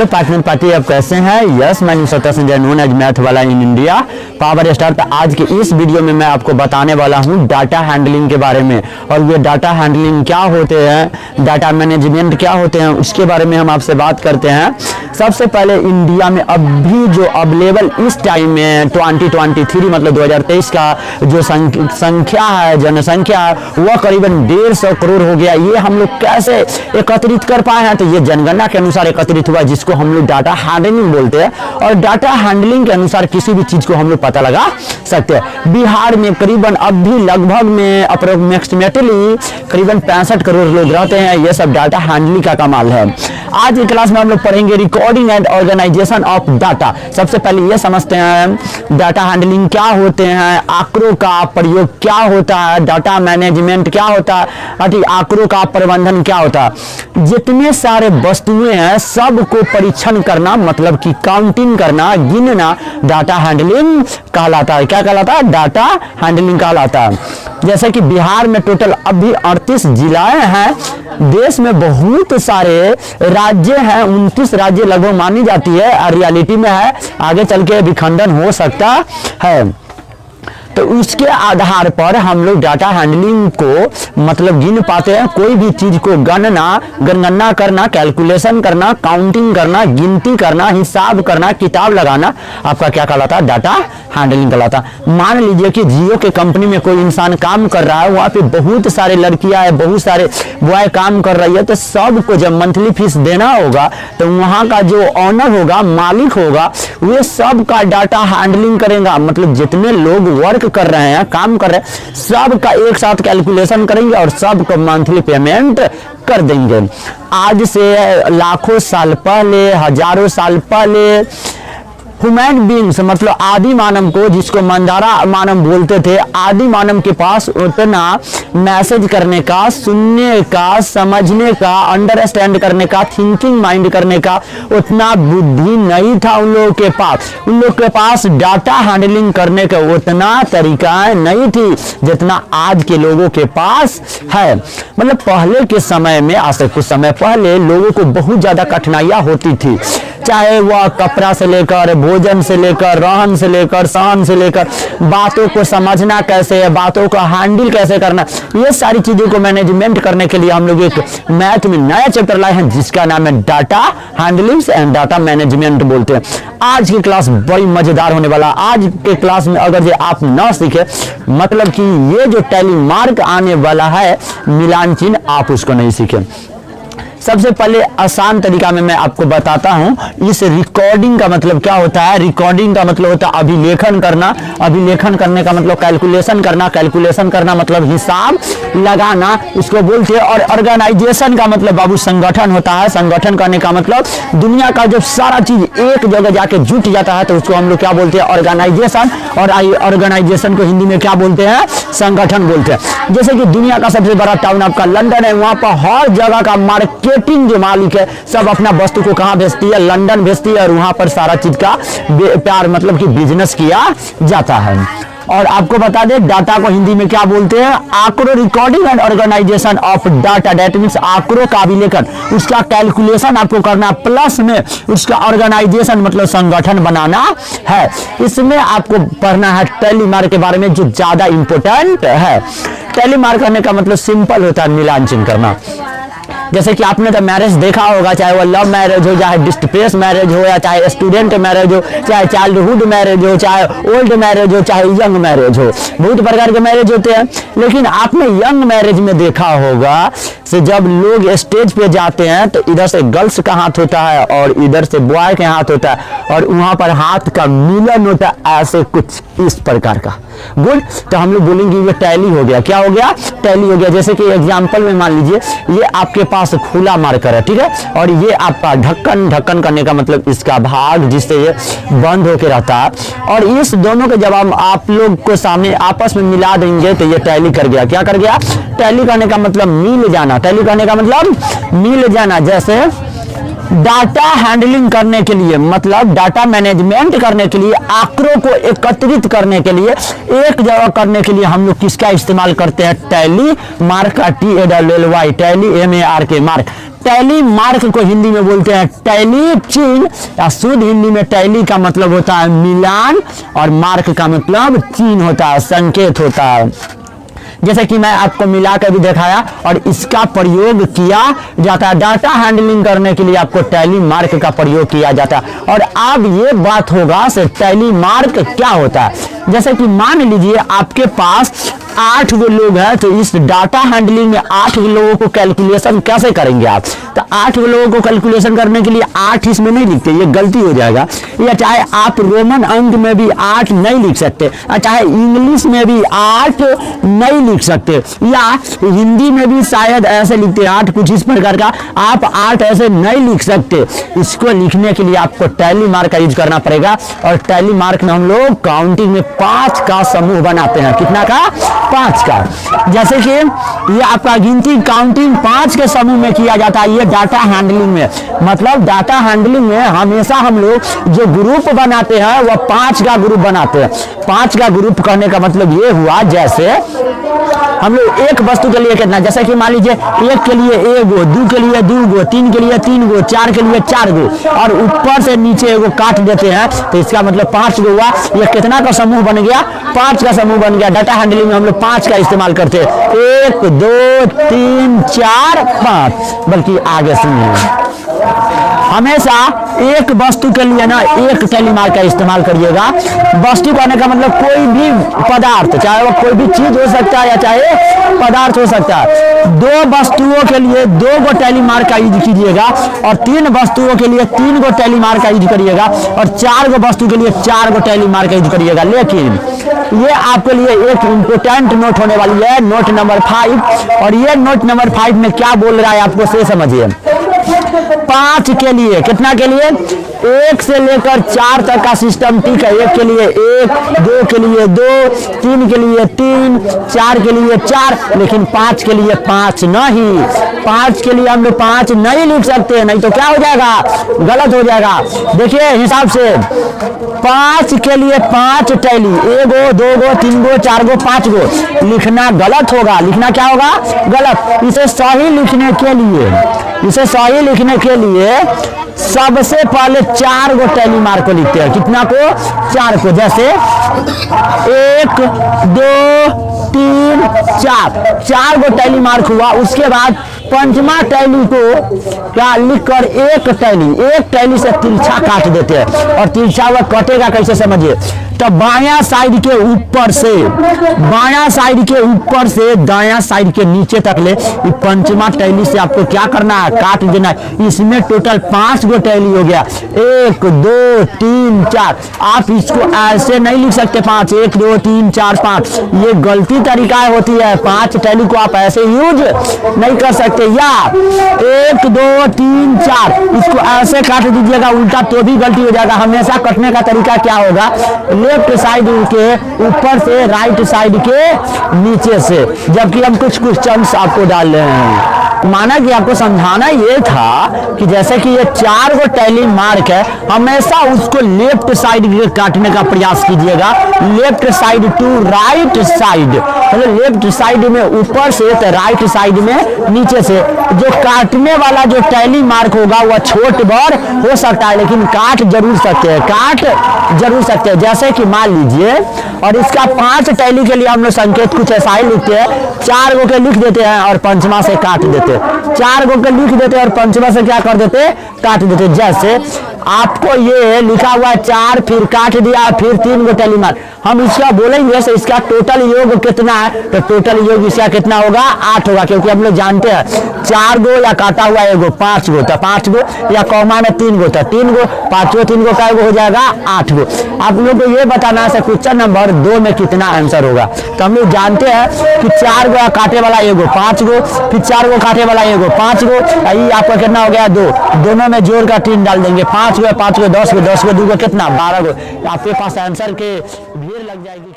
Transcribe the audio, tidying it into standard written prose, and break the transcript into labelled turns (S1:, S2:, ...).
S1: Hello partner party, आप कैसे हैं? यस, मैं सत्ता संजय नोन एज मैथ वाला इन इंडिया पावर स्टार। तो आज के इस वीडियो में मैं आपको बताने वाला हूं डाटा हैंडलिंग के बारे में, और ये डाटा हैंडलिंग क्या होते हैं, डाटा मैनेजमेंट क्या होते हैं, उसके बारे में हम आपसे बात करते हैं। सबसे पहले इंडिया में अभी जो अवेलेबल इस टाइम में 2023 मतलब 2023 का जो संख्या है, जनसंख्या है, वह करीबन 150 करोड़ हो गया। ये हम लोग कैसे एकत्रित कर पाए हैं? तो ये जनगणना के अनुसार एकत्रित हुआ, जिसको हम लोग डाटा हैंडलिंग बोलते हैं। और डाटा हैंडलिंग के अनुसार किसी भी चीज को हम लोग पता लगा सकते हैं। बिहार में करीबन अभी लगभग में अप्रोक्सीमेटली करीबन 65 करोड़ लोग रहते हैं। ये सब डाटा हैंडलिंग का कमाल है। आज की क्लास में हम लोग पढ़ेंगे recording and organisation of data. सबसे पहले ये समझते हैं डाटा हैंडलिंग क्या होते हैं, आंकड़ों का प्रयोग क्या होता है, डाटा मैनेजमेंट क्या होता है, आंकड़ों का प्रबंधन क्या होता है। जितने सारे वस्तुएं हैं सबको परीक्षण करना, मतलब कि काउंटिंग करना, गिनना डाटा हैंडलिंग कहलाता है। क्या कहलाता है? डाटा हैंडलिंग कहलाता है। जैसे कि बिहार में टोटल अभी 38 जिलाएं हैं। देश में बहुत सारे राज्य हैं, 29 राज्य लगभग मानी जाती है, और रियलिटी में है, आगे चल के विखंडन हो सकता है। तो उसके आधार पर हम लोग डाटा हैंडलिंग को मतलब गिन पाते हैं। कोई भी चीज को गणना करना, कैलकुलेशन करना, काउंटिंग करना, गिनती करना, हिसाब करना, किताब लगाना, आपका क्या कहलाता है? डाटा हैंडलिंग कहलाता। मान लीजिए कि जियो के कंपनी में कोई इंसान काम कर रहा है, वहाँ पे बहुत सारे लड़कियां हैं, बहुत सारे बॉय काम कर रही है, तो सबको जब मंथली फीस देना होगा तो वहाँ का जो ऑनर होगा, मालिक होगा, वे सब का डाटा हैंडलिंग करेगा। मतलब जितने लोग वर्क कर रहे हैं, काम कर रहे हैं, सब का एक साथ कैलकुलेशन करेंगे और सब को मंथली पेमेंट कर देंगे। आज से लाखों साल पहले, हजारों साल पहले ह्यूमन बींग्स मतलब आदि मानव को, जिसको मंदारा मानव बोलते थे, आदि मानव के पास उतना मैसेज करने का, सुनने का, समझने का, अंडरस्टैंड करने का, थिंकिंग माइंड करने का उतना बुद्धि नहीं था उन लोगों के पास। उन लोग के पास डाटा हैंडलिंग करने का उतना तरीका नहीं थी जितना आज के लोगों के पास है। मतलब पहले के समय में, आज से कुछ समय पहले, लोगों को बहुत ज्यादा कठिनाइयां होती थी, चाहे वह कपड़ा से लेकर, भोजन से लेकर, रहन से लेकर, सहन से लेकर, बातों को समझना कैसे है, बातों को हैंडल कैसे करना, ये सारी चीजों को मैनेजमेंट करने के लिए हम लोग एक मैथ में नया चैप्टर लाए हैं, जिसका नाम है data handling and data management बोलते हैं। आज की क्लास बड़ी मजेदार होने वाला। आज के क्लास में अगर ये आप ना सीखे, मतलब कि ये जो टैली मार्क आने वाला है, मिलान चिन्ह, आप उसको नहीं सीखे। सबसे पहले आसान तरीका में मैं आपको बताता हूं इस रिकॉर्डिंग का मतलब क्या होता है। रिकॉर्डिंग का मतलब होता है अभिलेखन करना, अभिलेखन करने का मतलब कैलकुलेशन करना, कैलकुलेशन करना मतलब हिसाब लगाना, उसको बोलते हैं। और ऑर्गेनाइजेशन का मतलब बाबू संगठन होता है। संगठन करने का मतलब दुनिया का जब सारा चीज एक जगह जाके जुट जाता है तो उसको हम लोग क्या बोलते हैं? ऑर्गेनाइजेशन। और ऑर्गेनाइजेशन को हिंदी में क्या बोलते हैं? संगठन बोलते हैं। जैसे कि दुनिया का सबसे बड़ा टाउन आपका लंदन है, वहां पर हर जगह का मार्केटिंग जो मालिक है सब अपना वस्तु को कहां भेजती है? लंदन भेजती है, और वहां पर सारा चीज का प्यार मतलब कि बिजनेस किया जाता है। और आपको बता दें डाटा को हिंदी में क्या बोलते हैं? आंकड़ों। Recording and organisation of data, that means आंकड़ों का अभिलेखन, उसका कैलकुलेशन आपको करना, प्लस में उसका ऑर्गेनाइजेशन मतलब संगठन बनाना है। इसमें आपको पढ़ना है टैली मार्क के बारे में, जो ज्यादा इंपॉर्टेंट है। टैली मार्क करने का मतलब सिंपल होता है मिलान चिन्ह करना। जैसे कि आपने तो मैरिज देखा होगा, चाहे वो लव मैरिज हो, चाहे डिस्प्लेस मैरिज हो, या चाहे स्टूडेंट मैरिज हो, चाहे चाइल्डहुड मैरिज हो, चाहे ओल्ड मैरिज हो, चाहे यंग मैरिज हो, बहुत प्रकार के मैरिज होते हैं। लेकिन आपने यंग मैरिज में देखा होगा से जब लोग स्टेज पे जाते हैं तो इधर से गर्ल्स का हाथ होता है और इधर से बॉय का हाथ होता है, और वहां पर हाथ का मिलन होता है, ऐसे कुछ इस प्रकार का। गुड। तो हम लोग बोलेंगे ये टैली हो गया। क्या हो गया? टैली हो गया। जैसे कि एग्जांपल में मान लीजिए ये आपके पास खुला मार्कर है, ठीक है, और ये आपका ढक्कन। ढक्कन करने का मतलब इसका भाग जिससे ये बंद होके रहता है, और इस दोनों के जब हम आप लोग को सामने आपस में मिला देंगे तो ये टैली कर गया। क्या कर गया? टैली करने का मतलब मिल जाना। टैली करने का मतलब मिल जाना। जैसे डाटा हैंडलिंग करने के लिए, मतलब डाटा मैनेजमेंट करने के लिए, आंकड़ों को एकत्रित करने के लिए, एक जगह करने के लिए हम लोग किसका इस्तेमाल करते हैं? टैली मार्क का, TALLY, tally MARK mark. Tally mark को हिंदी में बोलते हैं टैली चिन्ह, या शुद्ध हिंदी में टैली का मतलब होता है मिलान और मार्क का मतलब चिन्ह होता है, संकेत होता है। जैसे कि मैं आपको मिला कर भी दिखाया और इसका प्रयोग किया जाता है। डाटा हैंडलिंग करने के लिए आपको टैली मार्क का प्रयोग किया जाता है। और अब ये बात होगा से टैली मार्क क्या होता है। जैसे कि मान लीजिए आपके पास 8 लोग हैं, तो इस डाटा हैंडलिंग में 8 लोगों को कैलकुलेशन कैसे करेंगे आप। तो 8 लोगों को कैलकुलेशन करने के लिए 8 इसमें नहीं लिखते, ये गलती हो जाएगा। या चाहे आप रोमन अंक में भी 8 नहीं लिख सकते, चाहे इंग्लिश में भी 8 नहीं लिख सकते, या हिंदी में भी शायद ऐसे लिखते हैं 8 कुछ इस प्रकार का, आप 8 ऐसे नहीं लिख सकते। इसको लिखने के लिए आपको टैली मार्क का यूज करना पड़ेगा। और टैली मार्क में हम लोग काउंटिंग में 5 का समूह बनाते हैं। कितना का? 5 का। जैसे कि ये आपका गिनती काउंटिंग 5 के समूह में किया जाता है। ये डाटा हैंडलिंग में, मतलब डाटा हैंडलिंग में हमेशा हम लोग जो ग्रुप बनाते हैं वह 5 का ग्रुप बनाते हैं। 5 का ग्रुप करने का मतलब ये हुआ, जैसे हम लोग एक वस्तु के लिए कितना, जैसे कि मान लीजिए 1 के लिए 1 गो, 2 के लिए 2 गो, 3 के लिए 3 गो, 4 के लिए 4 गो, और ऊपर से नीचे एगो काट देते हैं, तो इसका मतलब 5 गो हुआ। ये कितना का समूह बन गया? 5 का समूह बन गया। डाटा हैंडलिंग में हम लोग 5 का इस्तेमाल करते हैं। 1 2 3 4 5। बल्कि आगे सुनिए, हमेशा एक वस्तु के लिए ना एक टैली मार्क का इस्तेमाल करिएगा। वस्तु कहने का मतलब कोई भी पदार्थ, चाहे वो कोई भी चीज हो सकता है या चाहे पदार्थ हो सकता है। 2 वस्तुओं के लिए 2 गो टैली मार्क का यूज कीजिएगा, और 3 वस्तुओं के लिए 3 गो टैली मार्क का यूज करिएगा, और 4 गो वस्तु के लिए 4 गो टैली मार्क का यूज करिएगा। लेकिन ये आपके लिए एक इंपोर्टेंट नोट होने वाली है, नोट नंबर 5। और ये नोट नंबर 5 में क्या बोल रहा है आपको से समझिए। 5 के लिए, कितना के लिए? 1 से लेकर 4 तक का सिस्टम ठीक है। 1 के लिए 1, 2 के लिए 2, 3 के लिए 3, 4 के लिए 4, लेकिन 5 के लिए 5 नहीं। 5 के लिए हम लोग 5 नहीं लिख सकते, नहीं तो क्या हो जाएगा? गलत हो जाएगा। देखिए हिसाब से 5 के लिए 5 टैली, 1 गो, 2 गो, 3 गो, 4 गो, 5 गो लिखना गलत होगा। लिखना क्या होगा? गलत। इसे सही लिखने के लिए, इसे सही लिखने के लिए सबसे पहले 4 गो टैली मार्क को लिखते हैं। कितना को? 4 को। जैसे 1 2 3 4 गो टैली मार्क हुआ। उसके बाद पंचमा टैली को क्या लिखकर एक टैली से तिरछा काट देते हैं। और तिरछा वह कटेगा कैसे समझिए। तो बायां साइड के ऊपर से, बायां साइड के ऊपर से दायां साइड के नीचे तक ले पंचमा टैली से आपको क्या करना है? काट देना है। इसमें टोटल 5 गो टैली हो गया। 1 2 3 4। आप इसको ऐसे नहीं लिख सकते 5 1 2 3 4 5, ये गलती तरीका होती है। 5 टैली को आप ऐसे यूज नहीं कर सकते। या 1 2 3 4 इसको ऐसे काट दीजिएगा उल्टा, तो भी गलती हो जाएगा। हमेशा कटने का तरीका क्या होगा? लेफ्ट साइड के ऊपर से, राइट साइड के नीचे से। जबकि हम कुछ क्वेश्चंस आपको डाल रहे हैं। माना कि आपको समझाना ये था कि जैसे कि ये 4 गो टैली मार्क है, हमेशा उसको लेफ्ट साइड के काटने का प्रयास कीजिएगा। Left side to right side, मतलब लेफ्ट साइड में ऊपर से तो राइट साइड में नीचे से। जो काटने वाला जो टैली मार्क होगा वह छोट बड़ हो सकता है, लेकिन काट जरूर सकते हैं, काट जरूर सकते हैं। जैसे कि मान लीजिए, और इसका 5 टैली के लिए हम लोग संकेत कुछ ऐसा ही लिखते हैं। 4 गो के लिख देते हैं और पंचमा से काट देते। 4 गो के लिख देते और पंचमा से क्या कर देते? काट देते। जैसे आपको ये लिखा हुआ है 4, फिर काट दिया, फिर 3 गो टैली मार्क। हम इसका बोलेंगे से इसका टोटल योग कितना है, तो टोटल योग इसका कितना होगा? 8 होगा। क्योंकि हम लोग जानते हैं 4 गो या काटा हुआ 1 गो 5 गो, तो 5 गो, या कॉमा में 3 गो, तो 3 गो, 5 गो 3 गो का हो जाएगा 8 गो। आप लोग को ये बताना है क्वेश्चन नंबर 2 में कितना आंसर होगा। तो हम लोग जानते हैं कि 4 गो काटे वाला 1 गो 5 गो, फिर 4 गो काटे वाला 1 गो 5 गो, ये आपका कितना हो गया? 2। दोनों में जोड़ कर 3 डाल देंगे। 5 गो 5 गो 10 गो 10 गो 2 गो कितना? 12 गो। आपके पास आंसर के भीड़ लग जाएगी।